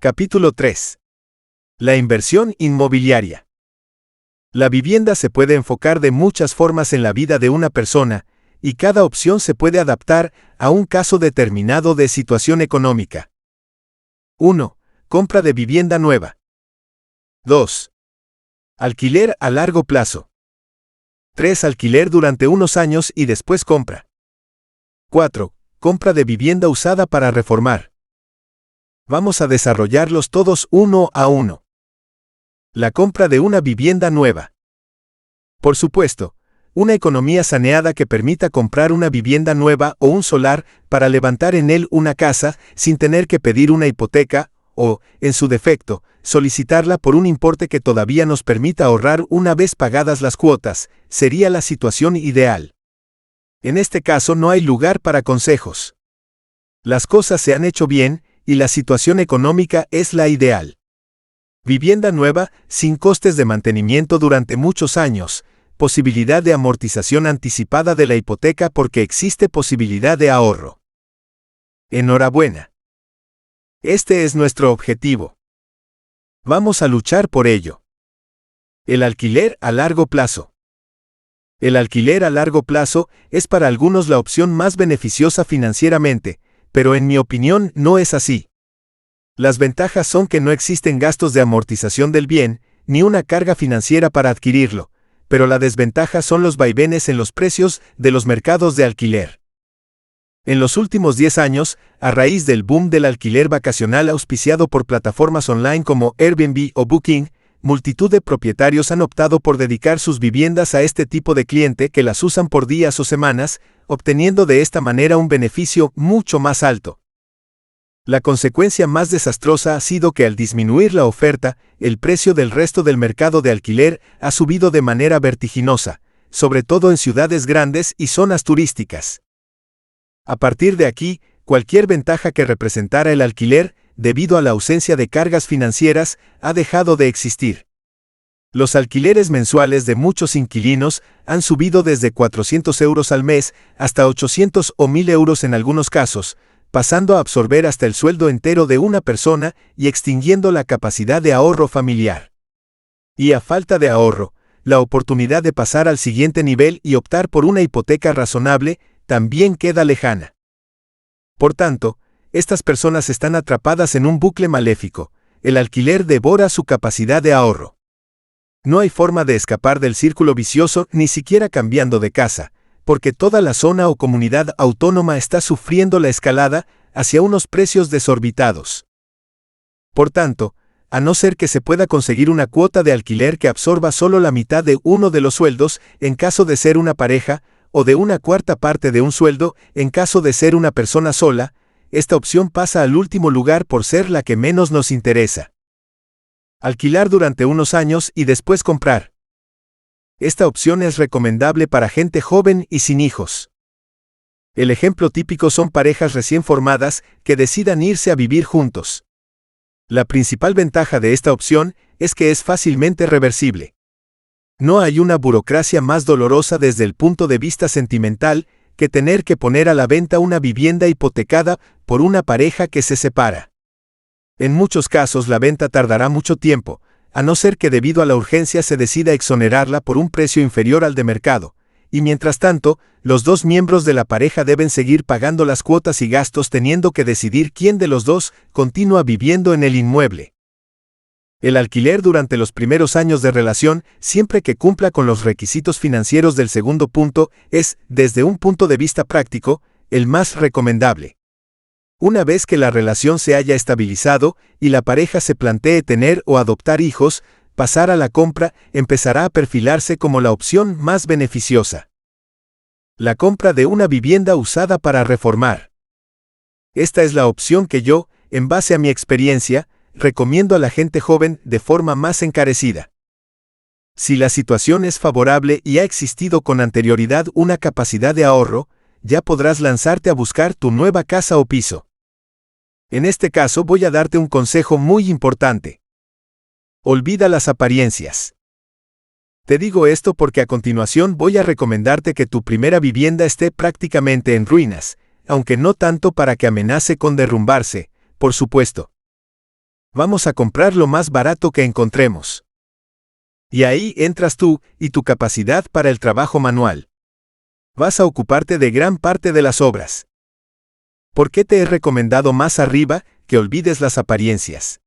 Capítulo 3. La inversión inmobiliaria. La vivienda se puede enfocar de muchas formas en la vida de una persona, y cada opción se puede adaptar a un caso determinado de situación económica. 1. Compra de vivienda nueva. 2. Alquiler a largo plazo. 3. Alquiler durante unos años y después compra. 4. Compra de vivienda usada para reformar. Vamos a desarrollarlos todos uno a uno. La compra de una vivienda nueva. Por supuesto, una economía saneada que permita comprar una vivienda nueva o un solar para levantar en él una casa sin tener que pedir una hipoteca o, en su defecto, solicitarla por un importe que todavía nos permita ahorrar una vez pagadas las cuotas, sería la situación ideal. En este caso no hay lugar para consejos. Las cosas se han hecho bien, y la situación económica es la ideal. Vivienda nueva, sin costes de mantenimiento durante muchos años, posibilidad de amortización anticipada de la hipoteca porque existe posibilidad de ahorro. Enhorabuena. Este es nuestro objetivo. Vamos a luchar por ello. El alquiler a largo plazo. El alquiler a largo plazo es para algunos la opción más beneficiosa financieramente, pero en mi opinión no es así. Las ventajas son que no existen gastos de amortización del bien, ni una carga financiera para adquirirlo, pero la desventaja son los vaivenes en los precios de los mercados de alquiler. En los últimos 10 años, a raíz del boom del alquiler vacacional auspiciado por plataformas online como Airbnb o Booking, multitud de propietarios han optado por dedicar sus viviendas a este tipo de cliente que las usan por días o semanas, obteniendo de esta manera un beneficio mucho más alto. La consecuencia más desastrosa ha sido que al disminuir la oferta, el precio del resto del mercado de alquiler ha subido de manera vertiginosa, sobre todo en ciudades grandes y zonas turísticas. A partir de aquí, cualquier ventaja que representara el alquiler, debido a la ausencia de cargas financieras, ha dejado de existir. Los alquileres mensuales de muchos inquilinos han subido desde 400 euros al mes hasta 800 o 1000 euros en algunos casos, pasando a absorber hasta el sueldo entero de una persona y extinguiendo la capacidad de ahorro familiar. Y a falta de ahorro, la oportunidad de pasar al siguiente nivel y optar por una hipoteca razonable también queda lejana. Por tanto, estas personas están atrapadas en un bucle maléfico. El alquiler devora su capacidad de ahorro. No hay forma de escapar del círculo vicioso ni siquiera cambiando de casa, porque toda la zona o comunidad autónoma está sufriendo la escalada hacia unos precios desorbitados. Por tanto, a no ser que se pueda conseguir una cuota de alquiler que absorba solo la mitad de uno de los sueldos en caso de ser una pareja, o de una cuarta parte de un sueldo en caso de ser una persona sola, esta opción pasa al último lugar por ser la que menos nos interesa. Alquilar durante unos años y después comprar. Esta opción es recomendable para gente joven y sin hijos. El ejemplo típico son parejas recién formadas que decidan irse a vivir juntos. La principal ventaja de esta opción es que es fácilmente reversible. No hay una burocracia más dolorosa desde el punto de vista sentimental que tener que poner a la venta una vivienda hipotecada por una pareja que se separa. En muchos casos la venta tardará mucho tiempo, a no ser que debido a la urgencia se decida exonerarla por un precio inferior al de mercado, y mientras tanto, los dos miembros de la pareja deben seguir pagando las cuotas y gastos teniendo que decidir quién de los dos continúa viviendo en el inmueble. El alquiler durante los primeros años de relación, siempre que cumpla con los requisitos financieros del segundo punto, es, desde un punto de vista práctico, el más recomendable. Una vez que la relación se haya estabilizado y la pareja se plantee tener o adoptar hijos, pasar a la compra empezará a perfilarse como la opción más beneficiosa. La compra de una vivienda usada para reformar. Esta es la opción que yo, en base a mi experiencia, recomiendo a la gente joven de forma más encarecida. Si la situación es favorable y ha existido con anterioridad una capacidad de ahorro, ya podrás lanzarte a buscar tu nueva casa o piso. En este caso voy a darte un consejo muy importante. Olvida las apariencias. Te digo esto porque a continuación voy a recomendarte que tu primera vivienda esté prácticamente en ruinas, aunque no tanto para que amenace con derrumbarse, por supuesto. Vamos a comprar lo más barato que encontremos. Y ahí entras tú y tu capacidad para el trabajo manual. Vas a ocuparte de gran parte de las obras. ¿Por qué te he recomendado más arriba que olvides las apariencias?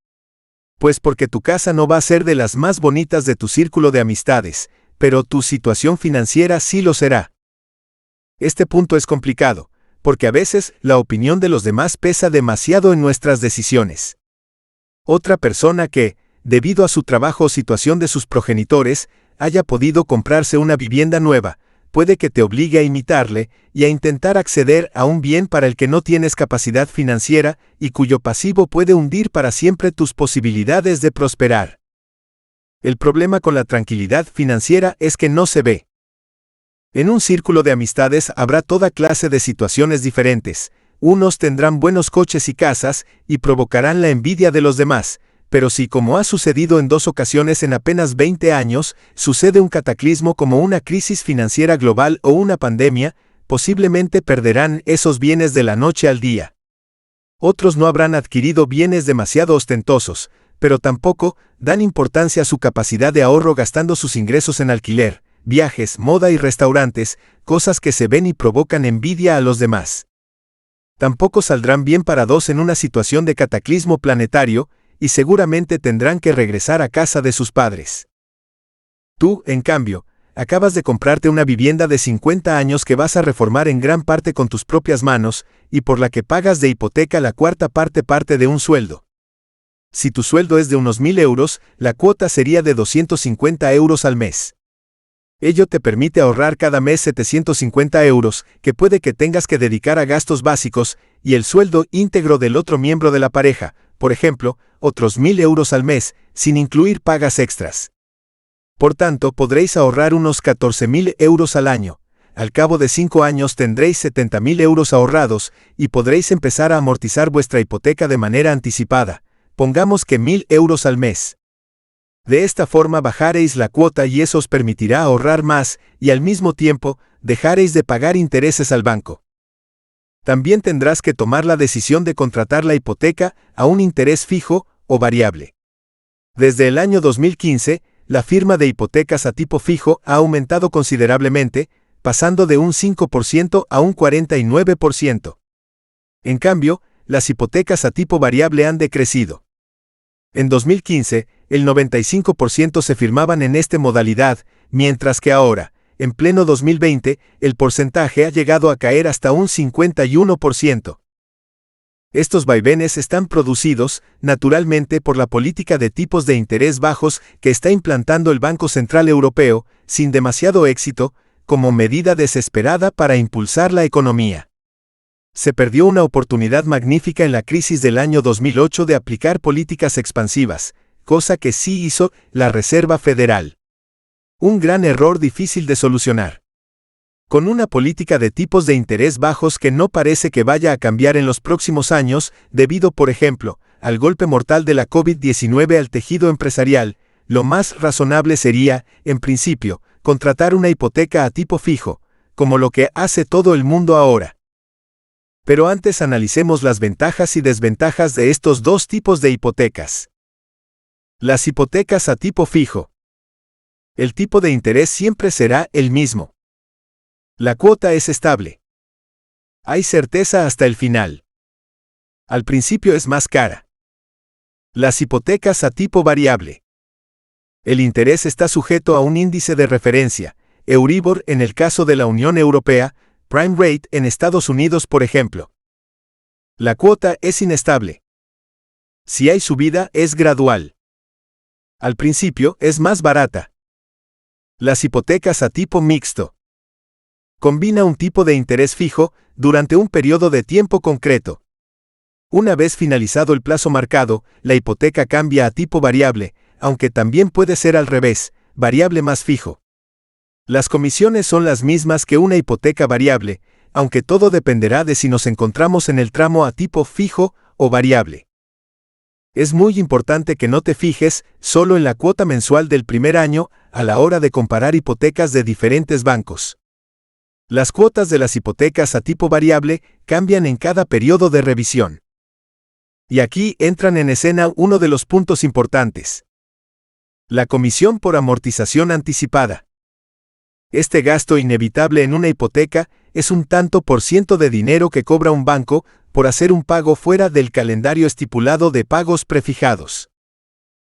Pues porque tu casa no va a ser de las más bonitas de tu círculo de amistades, pero tu situación financiera sí lo será. Este punto es complicado, porque a veces la opinión de los demás pesa demasiado en nuestras decisiones. Otra persona que, debido a su trabajo o situación de sus progenitores, haya podido comprarse una vivienda nueva, puede que te obligue a imitarle y a intentar acceder a un bien para el que no tienes capacidad financiera y cuyo pasivo puede hundir para siempre tus posibilidades de prosperar. El problema con la tranquilidad financiera es que no se ve. En un círculo de amistades habrá toda clase de situaciones diferentes. Unos tendrán buenos coches y casas y provocarán la envidia de los demás, pero si, como ha sucedido en 2 ocasiones en apenas 20 años, sucede un cataclismo como una crisis financiera global o una pandemia, posiblemente perderán esos bienes de la noche al día. Otros no habrán adquirido bienes demasiado ostentosos, pero tampoco dan importancia a su capacidad de ahorro gastando sus ingresos en alquiler, viajes, moda y restaurantes, cosas que se ven y provocan envidia a los demás. Tampoco saldrán bien parados en una situación de cataclismo planetario, y seguramente tendrán que regresar a casa de sus padres. Tú, en cambio, acabas de comprarte una vivienda de 50 años que vas a reformar en gran parte con tus propias manos, y por la que pagas de hipoteca la cuarta parte de un sueldo. Si tu sueldo es de unos 1.000 euros, la cuota sería de 250 euros al mes. Ello te permite ahorrar cada mes 750 euros, que puede que tengas que dedicar a gastos básicos, y el sueldo íntegro del otro miembro de la pareja, por ejemplo, otros 1.000 euros al mes, sin incluir pagas extras. Por tanto, podréis ahorrar unos 14.000 euros al año. Al cabo de 5 años tendréis 70.000 euros ahorrados, y podréis empezar a amortizar vuestra hipoteca de manera anticipada. Pongamos que 1.000 euros al mes. De esta forma bajaréis la cuota y eso os permitirá ahorrar más, y al mismo tiempo, dejaréis de pagar intereses al banco. También tendrás que tomar la decisión de contratar la hipoteca a un interés fijo o variable. Desde el año 2015, la firma de hipotecas a tipo fijo ha aumentado considerablemente, pasando de un 5% a un 49%. En cambio, las hipotecas a tipo variable han decrecido. En 2015, el 95% se firmaban en esta modalidad, mientras que ahora, en pleno 2020, el porcentaje ha llegado a caer hasta un 51%. Estos vaivenes están producidos, naturalmente, por la política de tipos de interés bajos que está implantando el Banco Central Europeo, sin demasiado éxito, como medida desesperada para impulsar la economía. Se perdió una oportunidad magnífica en la crisis del año 2008 de aplicar políticas expansivas, cosa que sí hizo la Reserva Federal. Un gran error difícil de solucionar. Con una política de tipos de interés bajos que no parece que vaya a cambiar en los próximos años, debido, por ejemplo, al golpe mortal de la COVID-19 al tejido empresarial, lo más razonable sería, en principio, contratar una hipoteca a tipo fijo, como lo que hace todo el mundo ahora. Pero antes analicemos las ventajas y desventajas de estos dos tipos de hipotecas. Las hipotecas a tipo fijo. El tipo de interés siempre será el mismo. La cuota es estable. Hay certeza hasta el final. Al principio es más cara. Las hipotecas a tipo variable. El interés está sujeto a un índice de referencia, Euribor en el caso de la Unión Europea, Prime Rate en Estados Unidos por ejemplo. La cuota es inestable. Si hay subida es gradual. Al principio es más barata. Las hipotecas a tipo mixto. Combina un tipo de interés fijo durante un periodo de tiempo concreto. Una vez finalizado el plazo marcado, la hipoteca cambia a tipo variable, aunque también puede ser al revés, variable más fijo. Las comisiones son las mismas que una hipoteca variable, aunque todo dependerá de si nos encontramos en el tramo a tipo fijo o variable. Es muy importante que no te fijes solo en la cuota mensual del primer año a la hora de comparar hipotecas de diferentes bancos. Las cuotas de las hipotecas a tipo variable cambian en cada periodo de revisión. Y aquí entran en escena uno de los puntos importantes: la comisión por amortización anticipada. Este gasto inevitable en una hipoteca es un tanto por ciento de dinero que cobra un banco por hacer un pago fuera del calendario estipulado de pagos prefijados.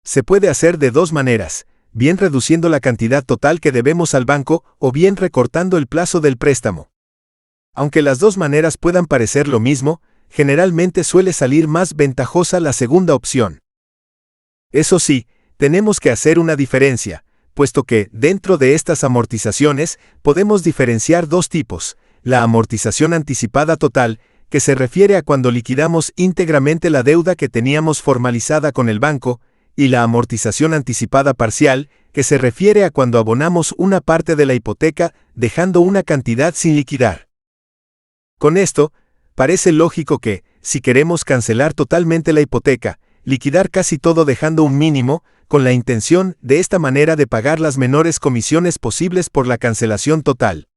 Se puede hacer de dos maneras: bien reduciendo la cantidad total que debemos al banco o bien recortando el plazo del préstamo. Aunque las dos maneras puedan parecer lo mismo, generalmente suele salir más ventajosa la segunda opción. Eso sí, tenemos que hacer una diferencia, puesto que, dentro de estas amortizaciones, podemos diferenciar dos tipos: la amortización anticipada total, que se refiere a cuando liquidamos íntegramente la deuda que teníamos formalizada con el banco, y la amortización anticipada parcial, que se refiere a cuando abonamos una parte de la hipoteca, dejando una cantidad sin liquidar. Con esto, parece lógico que, si queremos cancelar totalmente la hipoteca, liquidar casi todo dejando un mínimo, con la intención, de esta manera, de pagar las menores comisiones posibles por la cancelación total.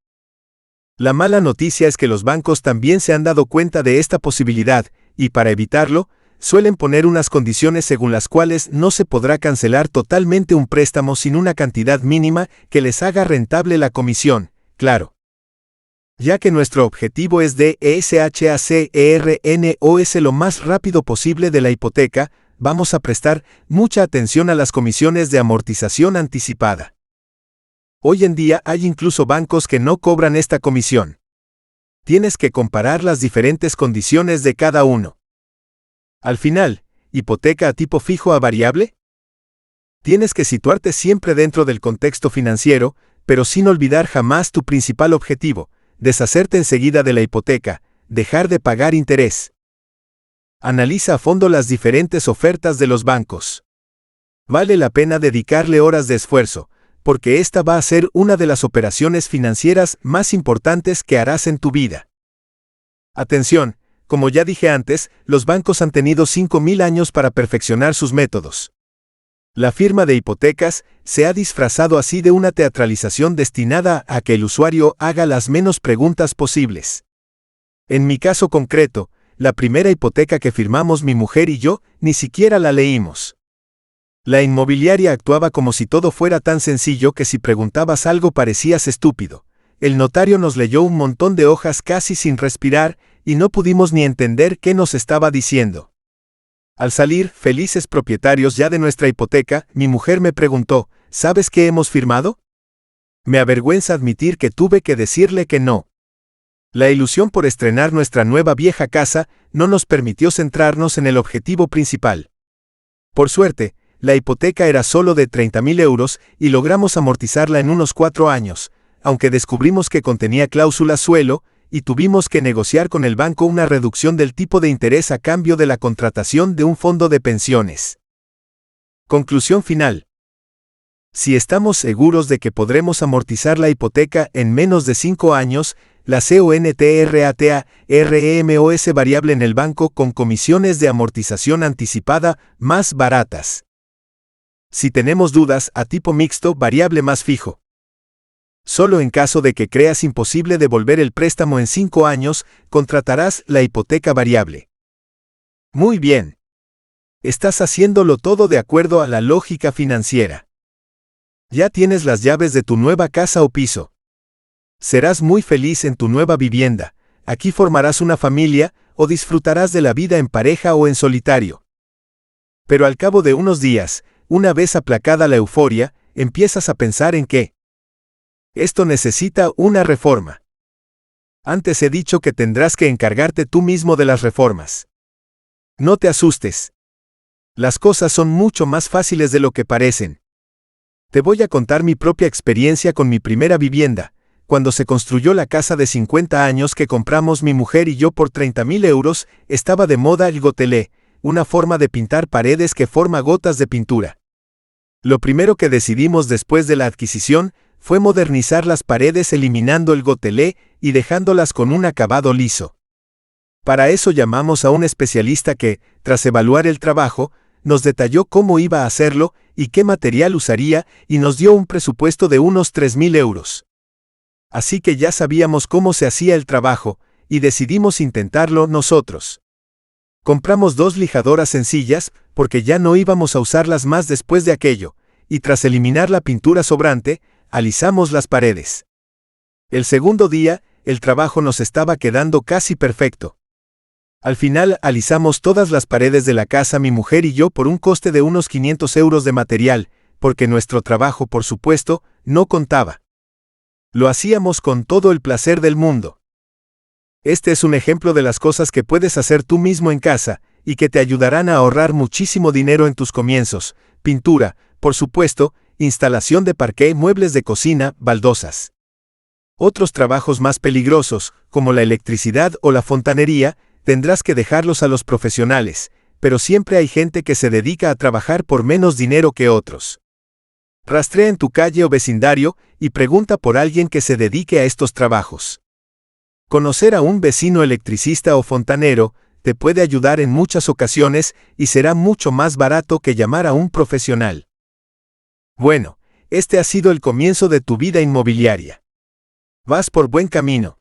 La mala noticia es que los bancos también se han dado cuenta de esta posibilidad, y para evitarlo, suelen poner unas condiciones según las cuales no se podrá cancelar totalmente un préstamo sin una cantidad mínima que les haga rentable la comisión, claro. Ya que nuestro objetivo es de SHACERNOS lo más rápido posible de la hipoteca, vamos a prestar mucha atención a las comisiones de amortización anticipada. Hoy en día hay incluso bancos que no cobran esta comisión. Tienes que comparar las diferentes condiciones de cada uno. Al final, ¿hipoteca a tipo fijo a variable? Tienes que situarte siempre dentro del contexto financiero, pero sin olvidar jamás tu principal objetivo: deshacerte enseguida de la hipoteca, dejar de pagar interés. Analiza a fondo las diferentes ofertas de los bancos. Vale la pena dedicarle horas de esfuerzo, porque esta va a ser una de las operaciones financieras más importantes que harás en tu vida. Atención, como ya dije antes, los bancos han tenido 5.000 años para perfeccionar sus métodos. La firma de hipotecas se ha disfrazado así de una teatralización destinada a que el usuario haga las menos preguntas posibles. En mi caso concreto, la primera hipoteca que firmamos mi mujer y yo, ni siquiera la leímos. La inmobiliaria actuaba como si todo fuera tan sencillo que si preguntabas algo parecías estúpido. El notario nos leyó un montón de hojas casi sin respirar, y no pudimos ni entender qué nos estaba diciendo. Al salir, felices propietarios ya de nuestra hipoteca, mi mujer me preguntó: ¿sabes qué hemos firmado? Me avergüenza admitir que tuve que decirle que no. La ilusión por estrenar nuestra nueva vieja casa no nos permitió centrarnos en el objetivo principal. Por suerte, la hipoteca era solo de 30.000 euros y logramos amortizarla en unos 4 años, aunque descubrimos que contenía cláusulas suelo, y tuvimos que negociar con el banco una reducción del tipo de interés a cambio de la contratación de un fondo de pensiones. Conclusión final. Si estamos seguros de que podremos amortizar la hipoteca en menos de 5 años, la CONTRATAREMOS variable en el banco con comisiones de amortización anticipada más baratas. Si tenemos dudas, a tipo mixto, variable más fijo. Solo en caso de que creas imposible devolver el préstamo en 5 años, contratarás la hipoteca variable. Muy bien. Estás haciéndolo todo de acuerdo a la lógica financiera. Ya tienes las llaves de tu nueva casa o piso. Serás muy feliz en tu nueva vivienda. Aquí formarás una familia o disfrutarás de la vida en pareja o en solitario. Pero al cabo de unos días, una vez aplacada la euforia, empiezas a pensar en que esto necesita una reforma. Antes he dicho que tendrás que encargarte tú mismo de las reformas. No te asustes. Las cosas son mucho más fáciles de lo que parecen. Te voy a contar mi propia experiencia con mi primera vivienda, cuando se construyó la casa de 50 años que compramos mi mujer y yo por 30.000 euros, estaba de moda el gotelé, una forma de pintar paredes que forma gotas de pintura. Lo primero que decidimos después de la adquisición fue modernizar las paredes eliminando el gotelé y dejándolas con un acabado liso. Para eso llamamos a un especialista que, tras evaluar el trabajo, nos detalló cómo iba a hacerlo y qué material usaría y nos dio un presupuesto de unos 3.000 euros. Así que ya sabíamos cómo se hacía el trabajo y decidimos intentarlo nosotros. Compramos 2 lijadoras sencillas, porque ya no íbamos a usarlas más después de aquello, y tras eliminar la pintura sobrante, alisamos las paredes. El segundo día, el trabajo nos estaba quedando casi perfecto. Al final alisamos todas las paredes de la casa mi mujer y yo por un coste de unos 500 euros de material, porque nuestro trabajo, por supuesto, no contaba. Lo hacíamos con todo el placer del mundo. Este es un ejemplo de las cosas que puedes hacer tú mismo en casa, y que te ayudarán a ahorrar muchísimo dinero en tus comienzos: pintura, por supuesto, instalación de parqué, muebles de cocina, baldosas. Otros trabajos más peligrosos, como la electricidad o la fontanería, tendrás que dejarlos a los profesionales, pero siempre hay gente que se dedica a trabajar por menos dinero que otros. Rastrea en tu calle o vecindario y pregunta por alguien que se dedique a estos trabajos. Conocer a un vecino electricista o fontanero te puede ayudar en muchas ocasiones y será mucho más barato que llamar a un profesional. Bueno, este ha sido el comienzo de tu vida inmobiliaria. Vas por buen camino.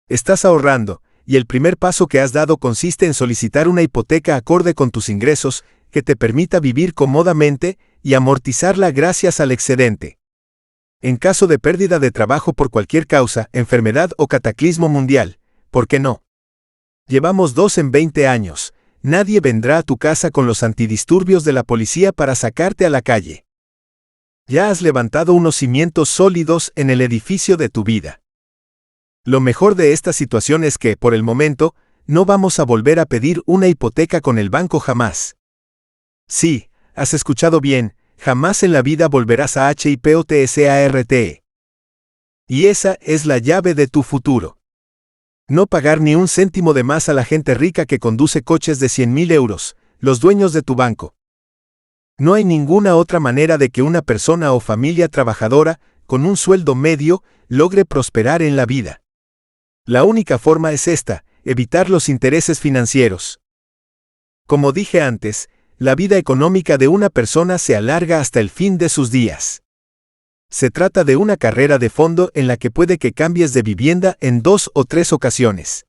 Estás ahorrando, y el primer paso que has dado consiste en solicitar una hipoteca acorde con tus ingresos, que te permita vivir cómodamente y amortizarla gracias al excedente. En caso de pérdida de trabajo por cualquier causa, enfermedad o cataclismo mundial, ¿por qué no? Llevamos 2 en 20 años, nadie vendrá a tu casa con los antidisturbios de la policía para sacarte a la calle. Ya has levantado unos cimientos sólidos en el edificio de tu vida. Lo mejor de esta situación es que, por el momento, no vamos a volver a pedir una hipoteca con el banco jamás. Sí, has escuchado bien, jamás en la vida volverás a HIPOTSARTE. Y esa es la llave de tu futuro. No pagar ni un céntimo de más a la gente rica que conduce coches de 100.000 euros, los dueños de tu banco. No hay ninguna otra manera de que una persona o familia trabajadora, con un sueldo medio, logre prosperar en la vida. La única forma es esta: evitar los intereses financieros. Como dije antes, la vida económica de una persona se alarga hasta el fin de sus días. Se trata de una carrera de fondo en la que puede que cambies de vivienda en 2 o 3 ocasiones.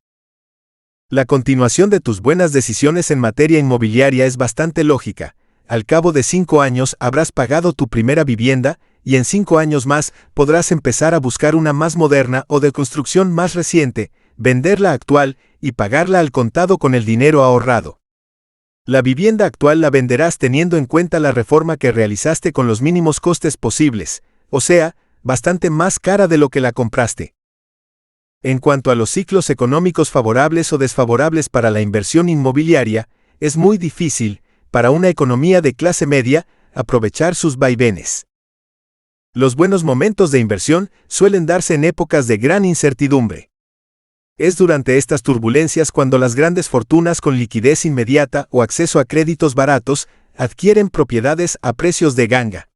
La continuación de tus buenas decisiones en materia inmobiliaria es bastante lógica. Al cabo de 5 años habrás pagado tu primera vivienda, y en 5 años más podrás empezar a buscar una más moderna o de construcción más reciente, vender la actual y pagarla al contado con el dinero ahorrado. La vivienda actual la venderás teniendo en cuenta la reforma que realizaste con los mínimos costes posibles, o sea, bastante más cara de lo que la compraste. En cuanto a los ciclos económicos favorables o desfavorables para la inversión inmobiliaria, es muy difícil, para una economía de clase media, aprovechar sus vaivenes. Los buenos momentos de inversión suelen darse en épocas de gran incertidumbre. Es durante estas turbulencias cuando las grandes fortunas con liquidez inmediata o acceso a créditos baratos adquieren propiedades a precios de ganga.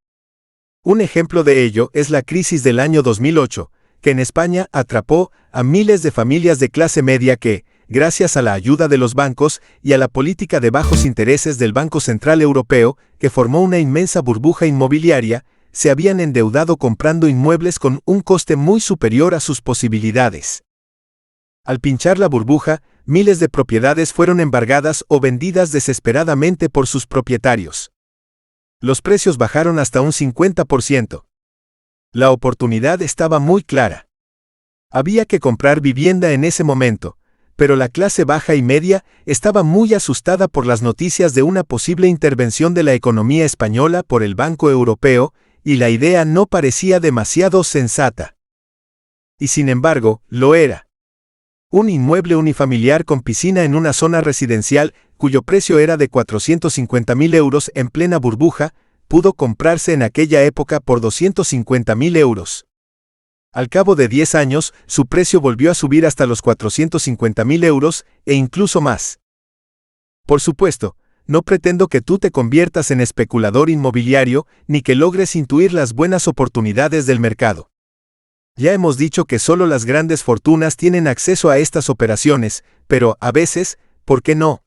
Un ejemplo de ello es la crisis del año 2008, que en España atrapó a miles de familias de clase media que, gracias a la ayuda de los bancos y a la política de bajos intereses del Banco Central Europeo, que formó una inmensa burbuja inmobiliaria, se habían endeudado comprando inmuebles con un coste muy superior a sus posibilidades. Al pinchar la burbuja, miles de propiedades fueron embargadas o vendidas desesperadamente por sus propietarios. Los precios bajaron hasta un 50%. La oportunidad estaba muy clara. Había que comprar vivienda en ese momento, pero la clase baja y media estaba muy asustada por las noticias de una posible intervención de la economía española por el Banco Europeo, y la idea no parecía demasiado sensata. Y sin embargo, lo era. Un inmueble unifamiliar con piscina en una zona residencial, cuyo precio era de 450.000 euros en plena burbuja, pudo comprarse en aquella época por 250.000 euros. Al cabo de 10 años, su precio volvió a subir hasta los 450.000 euros, e incluso más. Por supuesto, no pretendo que tú te conviertas en especulador inmobiliario, ni que logres intuir las buenas oportunidades del mercado. Ya hemos dicho que solo las grandes fortunas tienen acceso a estas operaciones, pero, a veces, ¿por qué no?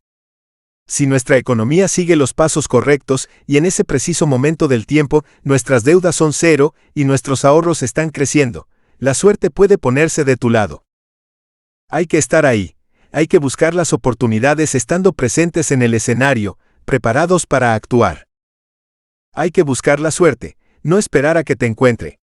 Si nuestra economía sigue los pasos correctos y en ese preciso momento del tiempo nuestras deudas son 0 y nuestros ahorros están creciendo, la suerte puede ponerse de tu lado. Hay que estar ahí. hay que buscar las oportunidades estando presentes en el escenario, preparados para actuar. Hay que buscar la suerte, no esperar a que te encuentre.